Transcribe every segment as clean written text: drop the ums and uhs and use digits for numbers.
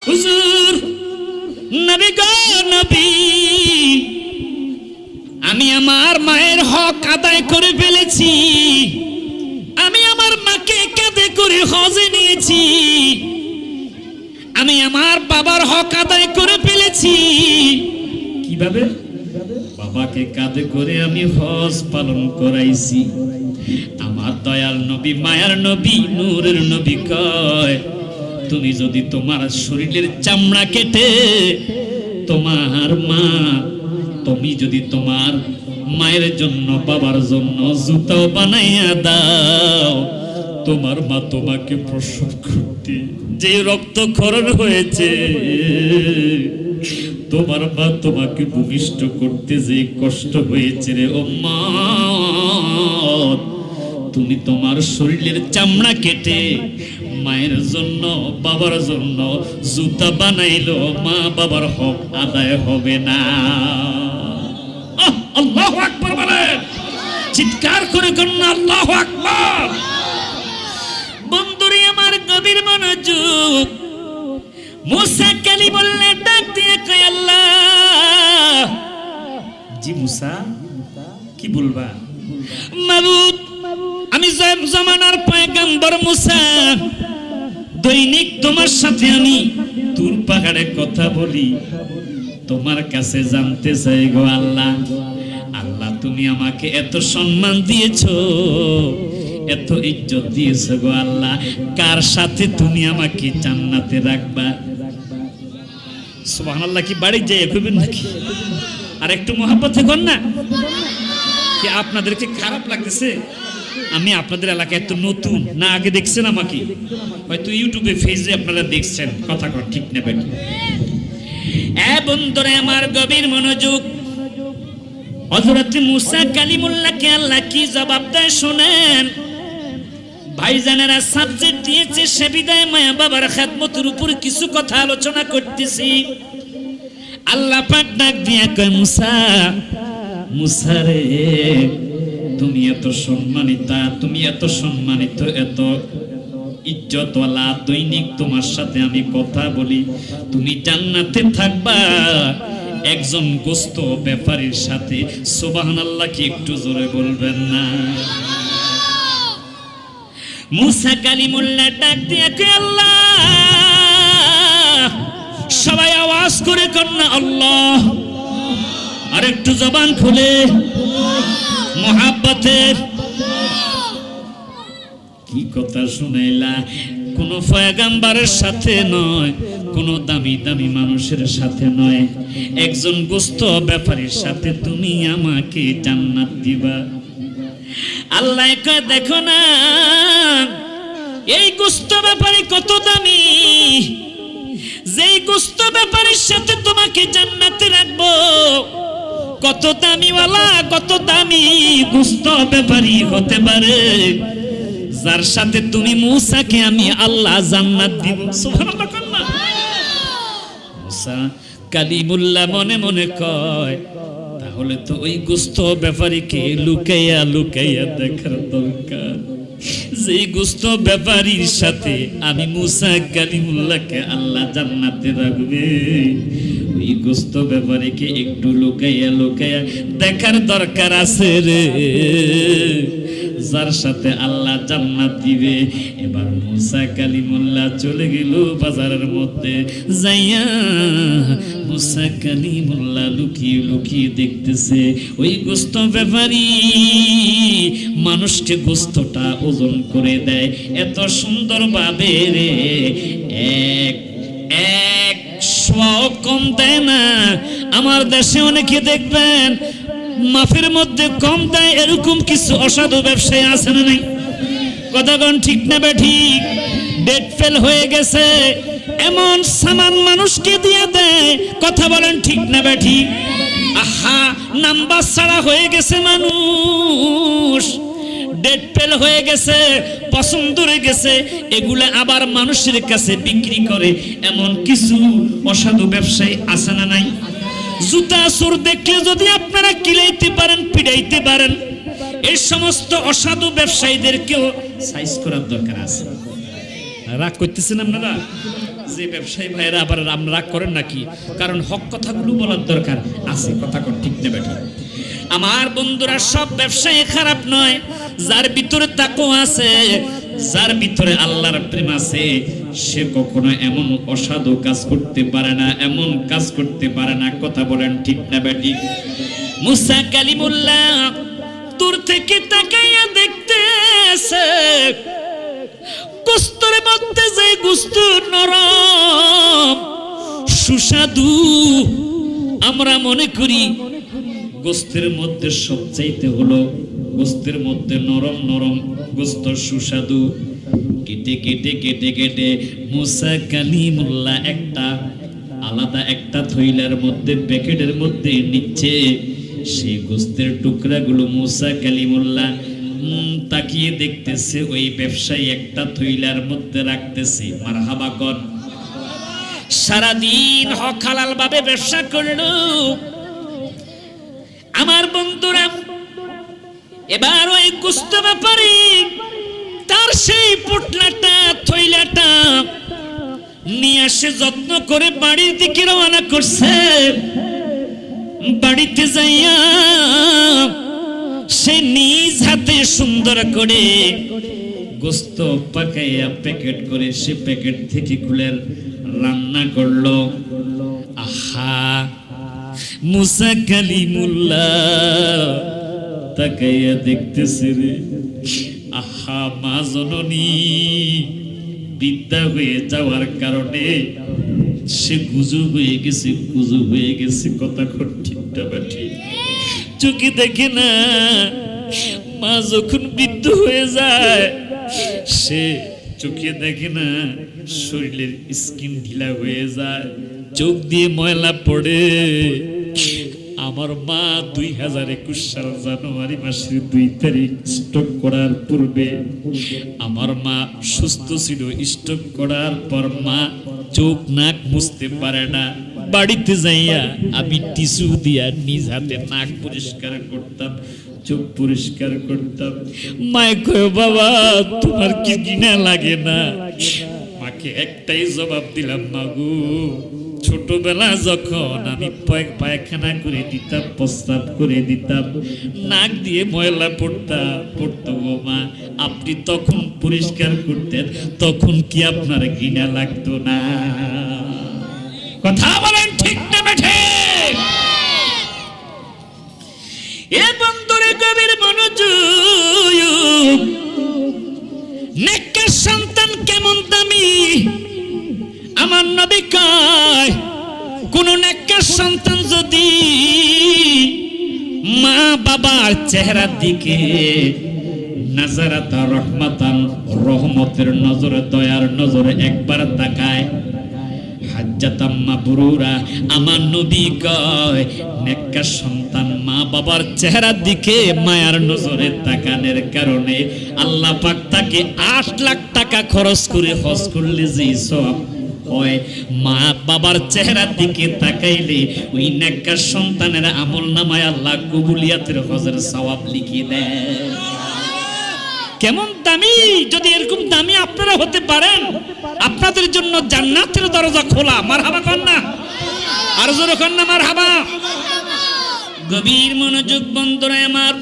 হুজুর, নবী গো নবী, আমি আমার মায়ের হক আদায় করে ফেলেছি। আমি আমার মাকে কাঁধে করে হজে নিয়েছি। আমি আমার বাবার হক আদায় করে ফেলেছি। কিভাবে? বাবাকে কাঁধে করে আমি হজ পালন করাইছি। আমার দয়াল নবী, মায়ার নবী, নূরের নবী কয়, তুমি যদি তোমার শরীরের চামড়া কেটে তোমার মা, তুমি যদি তোমার মায়ের জন্য, বাবার জন্য জুতাও বানাইয়া দাও, তোমার মা তোমাকে প্রসব করতে যে রক্তক্ষরণ হয়েছে, তোমার মা তোমাকে ভূমিষ্ঠ করতে যে কষ্ট হয়েছে রে উম্মত, তুমি তোমার শরীরের চামড়া কেটে মায়ের জন্য, বাবার জন্য জুতা বানাইলো, মা বাবার হক আদায় হবে না। আল্লাহু আকবার বলেন, চিৎকার করে কন্যা আল্লাহু আকবার। বন্ধুরে আমার গভীর মনোযোগ, মুসা কালিমুল্লাহ ডাক দিয়ে কয়, আল্লাহ। জি মুসা, কি বলবা? মাবুদ, আমি জামানার পয়গম্বর মুসা, দৈনিক তোমার সাথে আমি তুর পাহাড়ে কথা বলি, তোমার কাছে জানতে চাই গো আল্লাহ। আল্লাহ, তুমি আমাকে এত সম্মান দিয়েছো, এত ইজ্জত দিয়েছো গো আল্লাহ, কার সাথে তুমি আমাকে জান্নাতে রাখবা? সুবহানাল্লাহ। কি বাড়ি যেয়ে কইবেন নাকি? আর একটু মহব্বতে কর না। কি আপনাদেরকে খারাপ লাগতেছে? আমি আপনাদের এলাকায় এত নতুন না, আগে দেখছেন আমাকে? হয়তো ইউটিউবে, ফেসে আপনারা দেখছেন। কথা কর, ঠিক নেবেন? বন্ধুরা আমার গভীর মনোযোগ, হযরত মুসা কালিমুল্লাহকে আল্লাহ কি জবাব দেয় শুনেন। ভাইজানেরা সাবজেক্ট দিয়েছে, সে বিদায় মায়া বাবার খেদমতের উপর কিছু কথা আলোচনা করতেছি। আল্লাহ পাক ডাক দিয়া কয়, মুসা, মুসা রে, তুমি এত সম্মানিতা, তুমি এত সম্মানিত, এত ইজ্জতওয়ালা, দৈনিক তোমার সাথে আমি কথা বলি, তুমি জান্নাতে থাকবা একজন গোস্ত ব্যাপারীর সাথে। সুবহানাল্লাহ কি একটু জোরে বলবেন না? মুসা কালিমুল্লাহ ডাক দিয়ে কয়, আল্লাহ। সবাই আওয়াজ করে কন্যা আল্লাহ। আর একটু জবান খুলে মোহাব্বতের কি কথা শুনাইলা? কোন পয়গম্বরের সাথে নয়, কোন দামি দামি মানুষের সাথে নয়, একজন গোস্ত ব্যাপারীর সাথে তুমি আমাকে জান্নাত দিবা। আল্লাহ কয়, দেখো না এই গোস্ত ব্যাপারী কত দামি, যেই গোস্ত ব্যাপারীর সাথে তোমাকে জান্নাতে রাখবো, কত দামিওয়ালা, কত দামি গোস্ত ব্যাপারী হতে পারে, যার সাথে তুমি মুসাকে আমি আল্লাহ জান্নাত দিব। সুবহানাল্লাহ। মুসা কালিমুল্লাহ মনে মনে কয়, তাহলে তো ওই গোস্ত ব্যাপারীকে লুকাইয়া লুকাইয়া দেখার দরকার, যে গোস্ত ব্যাপারীর সাথে আমি মুসা কালিমুল্লাহকে আল্লাহ জান্নাতে রাখবে, ওই গোস্ত ব্যাপারীকে একটু লুকাইয়া লুকাইয়া দেখার দরকার আছে রে, যার সাথে আল্লাহ জান্নাত দিবে। এবার মুসা কালিমুল্লাহ চলে গেল বাজারের মধ্যে, যাইয়া মুসা কালিমুল্লাহ লুকিয়ে লুকিয়ে দেখতেছে ওই গোস্ত ব্যাপারী মানুষকে গোস্তটা ওজন করে দেয় এত সুন্দর ভাবে রে, এক কম দেয় না। আমার দেশে অনেকে দেখবেন মাফের মধ্যে কম দেয়, এরকম কিছু অসাধু ব্যবসায়ী আছে না নাই? কথাগণ ঠিক না ঠিক? ডেট ফেল হয়ে গেছে এমন সামান মানুষকে দিয়ে দেয়। কথা বলেন ঠিক না ঠিক? আহা, নাম্বার ছাড়া হয়ে গেছে মানুষ, ডেট ফেল হয়ে গেছে, পছন্দ হয়ে গেছে, এগুলা আবার মানুষের কাছে বিক্রি করে এমন কিছু অসাধু ব্যবসায়ী আছে না নাই? জুতা চোর দেখলে যদি আপনারা কিলাইতে পারেন, পিড়াইতে পারেন, এই সমস্ত অসাধু ব্যবসায়ীদেরকেও সাইজ করার দরকার আছে। রাগ করতেছেন আপনারা? যে ব্যবসায়ী ভাইয়েরা আবার রাগ করেন নাকি, কারণ হক কথাগুলো বলার দরকার আছে, কথা কোন ঠিক নেবে ঠিক। আমার বন্ধুরা, সব ব্যবসায়ী খারাপ নয়, যার ভিতরে তাকওয়া আছে, যার ভিতরে আল্লাহর প্রেম আছে, সে কখনো এমন অসাধু কাজ করতে পারে না, এমন কাজ করতে পারে না, কথা বলেন ঠিক না বেটি। মুসা কালিমুল্লাহ দূর থেকে তাকাইয়া দেখতেছে গোস্তের মধ্যে যে গোস্ত নরম সুস্বাদু, আমরা মনে করি গোস্তের মধ্যে সবচাইতে হলো গোস্তের মধ্যে নরম নরম গোস্ত সুস্বাদু। কেটে কেটে কেটে কেটে মুসা কালিমুল্লাহ একটা আলাদা একটা থৈলার মধ্যে প্যাকেটের মধ্যে নিচ্ছে সেই গোস্তের টুকরাগুলো। মুসা কালিমুল্লাহ তাকিয়ে দেখতেছে, ওই ব্যবসায়ী একটা থৈলার মধ্যে রাখতেছে। মারহাবা কর। সারাদিন হক হালাল ভাবে ব্যবসা করলো। আমার বন্ধুরা, এবার ওই গোস্ত ব্যাপারী তার সেই পোটলাটা থৈলাটা নিয়ে আসে, যত্ন করে বাড়ির দিকে রওনা করছে। বাড়িতে যাইয়া সে নিজ হাতে সুন্দর করে গোস্ত পাকাইয়া প্যাকেট করে সে প্যাকেট থেকে খুলে রান্না করলো। আহা, মুসা কালিমুল্লাহ তাকাইয়া দেখতেছে রে, আহা, মা জননী বিদ্যা হয়ে যাওয়ার কারণে সে গুজু হয়ে গেছে, গুজু হয়ে গেছে, কথা ঠিকটা বাঠি। চোখে দেখে না, মা যখন বৃদ্ধ হয়ে যায় সে চোখে দেখে না, শরীরের স্কিন ঢিলা হয়ে যায়, চোখ দিয়ে ময়লা পড়ে। আমার মা 2021 সাল জানুয়ারি মাসের 2 তারিখ স্ট্রোক করার পূর্বে আমার মা সুস্থ ছিল। স্ট্রোক করার পর মা চোখ নাক মুছতে পারে না। বাড়িতে যাইয়া আমি টিস্যু দিয়া নিজ হাতে নাক পরিষ্কার করতাম, চোখ পরিষ্কার করতাম। মায়ে কয়, বাবা তোমার কি ঘৃণা লাগে না? মাকে একটাই জবাব দিলাম, মাগো ছোটবেলা যখন আমি পায়খানা করে দিতাম, প্রস্রাব করে দিতাম, নাক দিয়ে ময়লা পড়তো গো মা, আপনি তখন পরিষ্কার করতেন, তখন কি আপনার ঘৃণা লাগতো না? কথা বলেন ঠিক না বেঠে? এ বন্ধুরে গভীর মনোযোগ। নেককার সন্তান কেমন দামি? আমার নবী কয়, কোন নেককার সন্তান যদি মা বাবার চেহারার দিকে নাজারাতা রহমাতান, রহমতের নজরে, দয়ার নজরে একবার তাকায়, হাজ্জাতাম মাবরুরা, আমার নবী কয় নেককার সন্তান মা বাবার চেহারার দিকে মায়ার নজরে তাকানোর কারণে আল্লাহ পাক তাকে 8 লাখ টাকা খরচ করে হজ করলে যে সওয়াব হয়, মা বাবার চেহারার দিকে তাকাইলে ওই নেককার সন্তানের আমলনামায় আল্লাহ কবুলিয়াতের হজের সওয়াব লিখে দেয়। কেমন দামি! যদি এরকম দামি আপনারা হতে পারেন, আপনাদের জন্য জান্নাতের দরজা খোলা। মারহাবা কর না, আর জোরে কর না মারহাবা। গভীর মনোযোগ বন্ধুরা আমার।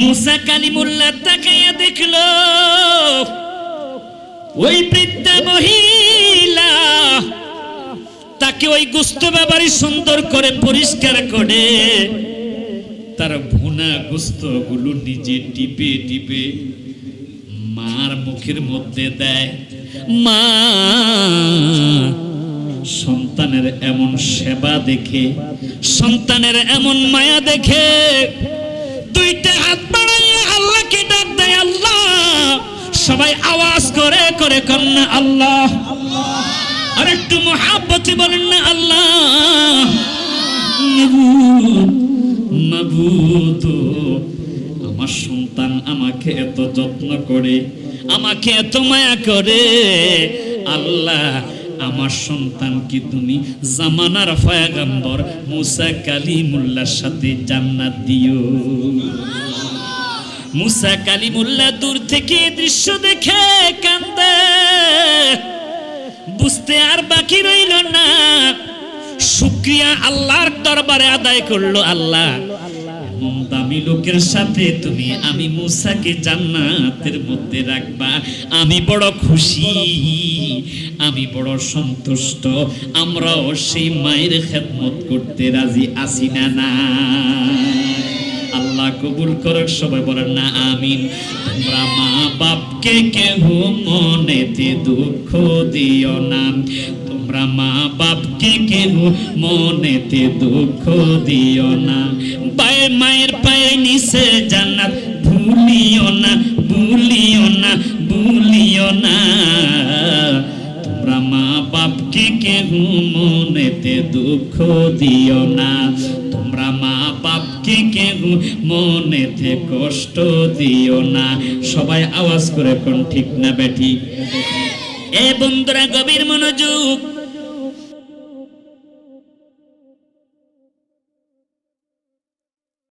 মুসা কালিমুল্লাহ তাকাইয়া দেখলো ওই বৃদ্ধা মহিলা তাকে ওই গোস্ত ব্যাপারী সুন্দর করে পরিষ্কার করে তার ভুনা গোস্ত গুলো নিজে টিপে টিপে মার মুখের মধ্যে দেয়। মা সন্তানের এমন সেবা দেখে, সন্তানের এমন মায়া দেখে 2টা হাত বাড়াইয়া আল্লাহকে ডাক দেয়, আল্লাহ। সবাই আওয়াজ করে করে কন্যা আল্লাহ। আর একটু মহাব্বতে বলেন না আল্লাহ। মাবুদ, আমার সন্তান আমাকে এত যত্ন করে, আমাকে এত মায়া করে, আল্লাহ আমার সন্তান কি তুমি জামানার পয়গম্বর মুসা কালিমুল্লাহর সাথে জান্নাত দিও। মুসা কালিমুল্লাহ দূর থেকে দৃশ্য দেখে কান্দে, বুঝতে আর বাকি রইল না, শুকরিয়া আল্লাহর দরবারে আদায় করলো। আল্লাহ, এমন দামি লোকের সাথে তুমি আমি মুসাকে জান্নাতের মধ্যে রাখবা, আমি বড় খুশি, আমি বড় সন্তুষ্ট। আমরাও সেই মায়ের খেদমত করতে রাজি আছি না? না, আল্লাহ কবুল করুক। সবাই বলেন না আমিন। তোমরা মা বাপকে কেহ মনেতে দুঃখ দিও না, তোমরা মা বাপকে কেহ মনেতে দুঃখ দিও না। মায়ের পায়ের নিচে জান্নাত ভুলিও না, ভুলিও না, ভুলিও না। তোমরা মা বাপকে কেহ মনেতে দুঃখ দিও না, তোমরা মা বাপকে কেহ মনেতে কষ্ট দিও না। সবাই আওয়াজ করে কোন ঠিক না বেঠিক? এ বন্ধুরা গভীর মনোযোগ।